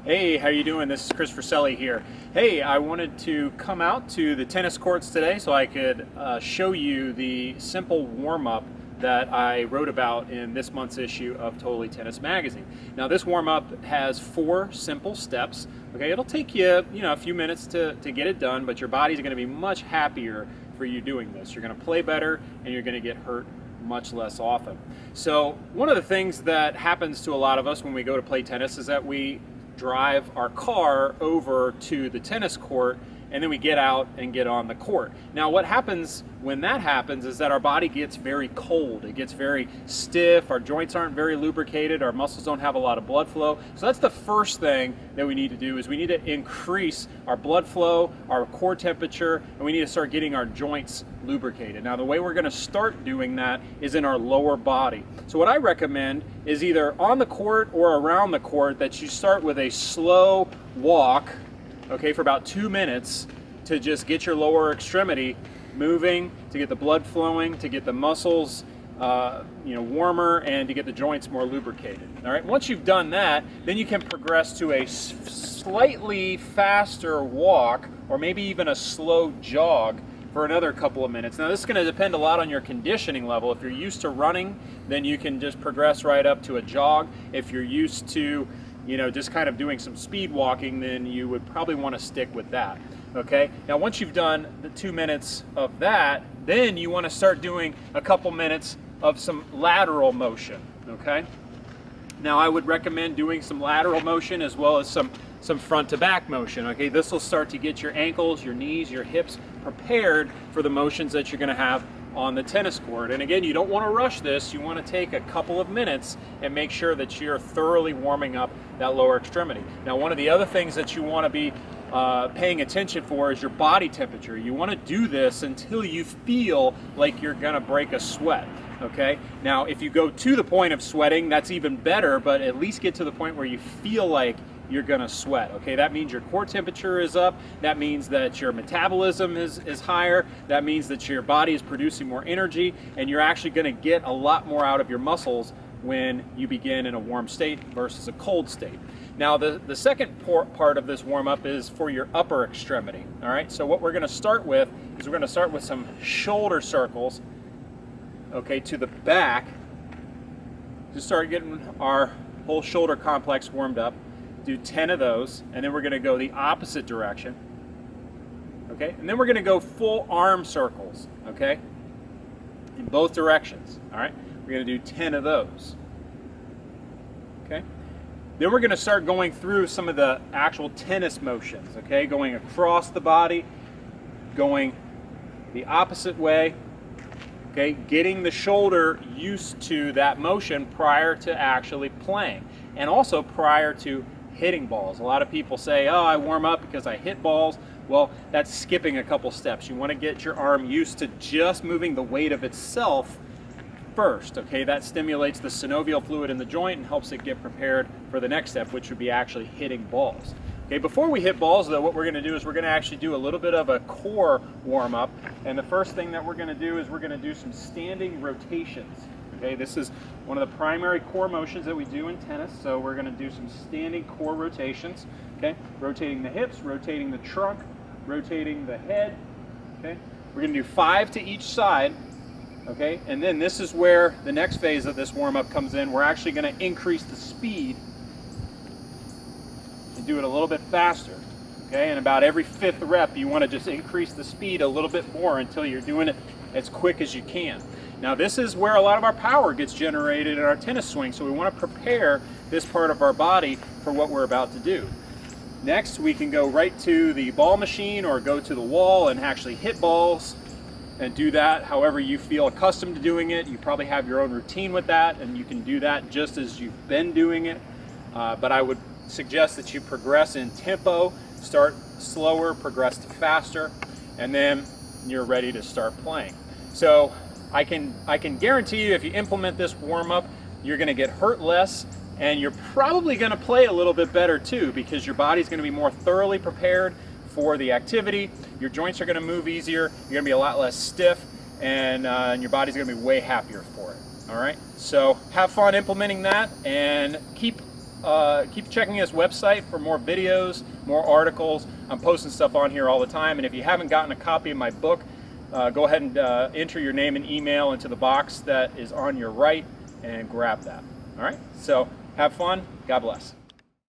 Hey, how you doing? This is Chris Verselli here. Hey, I wanted to come out to the tennis courts today so I could show you the simple warm-up that I wrote about in this month's issue of Totally Tennis Magazine. Now, this warm-up has 4 simple steps. Okay, it'll take you, a few minutes to get it done, but your body's going to be much happier for you doing this. You're going to play better, and you're going to get hurt much less often. So, one of the things that happens to a lot of us when we go to play tennis is that we drive our car over to the tennis court and then we get out and get on the court. Now what happens when that happens is that our body gets very cold. It gets very stiff, our joints aren't very lubricated, our muscles don't have a lot of blood flow. So that's the first thing that we need to do is we need to increase our blood flow, our core temperature, and we need to start getting our joints lubricated. Now the way we're going to start doing that is in our lower body. So what I recommend is either on the court or around the court that you start with a slow walk, okay, for about 2 minutes to just get your lower extremity moving, to get the blood flowing, to get the muscles warmer, and to get the joints more lubricated. All right, once you've done that, then you can progress to a slightly faster walk or maybe even a slow jog for another couple of minutes. Now this is going to depend a lot on your conditioning level. If you're used to running, then you can just progress right up to a jog. If you're used to just kind of doing some speed walking, then you would probably want to stick with that. Okay, now once you've done the 2 minutes of that, then you want to start doing a couple minutes of some lateral motion. Okay, now I would recommend doing some lateral motion as well as some front to back motion. Okay, this will start to get your ankles, your knees, your hips prepared for the motions that you're going to have on the tennis court. And again, you don't want to rush this. You want to take a couple of minutes and make sure that you're thoroughly warming up that lower extremity. Now, one of the other things that you want to be paying attention for is your body temperature. You want to do this until you feel like you're going to break a sweat. Okay, now if you go to the point of sweating, that's even better, but at least get to the point where you feel like you're gonna sweat. Okay, that means your core temperature is up, that means that your metabolism is higher, that means that your body is producing more energy, and you're actually gonna get a lot more out of your muscles when you begin in a warm state versus a cold state. Now the second part of this warm-up is for your upper extremity. All right, so what we're gonna start with is we're gonna start with some shoulder circles, okay, to the back, to start getting our whole shoulder complex warmed up. Do 10 of those, and then we're going to go the opposite direction. Okay, and then we're going to go full arm circles, okay, in both directions. All right, we're going to do 10 of those. Okay, then we're going to start going through some of the actual tennis motions, okay, going across the body, going the opposite way, okay, getting the shoulder used to that motion prior to actually playing, and also prior to hitting balls. A lot of people say, oh, I warm up because I hit balls. Well, that's skipping a couple steps. You want to get your arm used to just moving the weight of itself first. Okay, that stimulates the synovial fluid in the joint and helps it get prepared for the next step, which would be actually hitting balls. Okay, before we hit balls though, what we're going to do is we're going to actually do a little bit of a core warm up. And the first thing that we're going to do is we're going to do some standing rotations. Okay, this is one of the primary core motions that we do in tennis, so we're going to do some standing core rotations. Okay, rotating the hips, rotating the trunk, rotating the head. Okay, we're going to do 5 to each side. Okay, and then this is where the next phase of this warm-up comes in. We're actually going to increase the speed and do it a little bit faster. Okay, and about every 5th rep, you want to just increase the speed a little bit more until you're doing it as quick as you can. Now this is where a lot of our power gets generated in our tennis swing, so we want to prepare this part of our body for what we're about to do. Next, we can go right to the ball machine or go to the wall and actually hit balls and do that however you feel accustomed to doing it. You probably have your own routine with that, and you can do that just as you've been doing it. But I would suggest that you progress in tempo, start slower, progress to faster, and then you're ready to start playing. So I can guarantee you if you implement this warm-up, you're going to get hurt less, and you're probably going to play a little bit better too, because your body's going to be more thoroughly prepared for the activity. Your joints are going to move easier, you're going to be a lot less stiff, and your body's going to be way happier for it. All right, so have fun implementing that, and keep keep checking this website for more videos, more articles. I'm posting stuff on here all the time, and if you haven't gotten a copy of my book, go ahead and enter your name and email into the box that is on your right and grab that. All right, so have fun. God bless.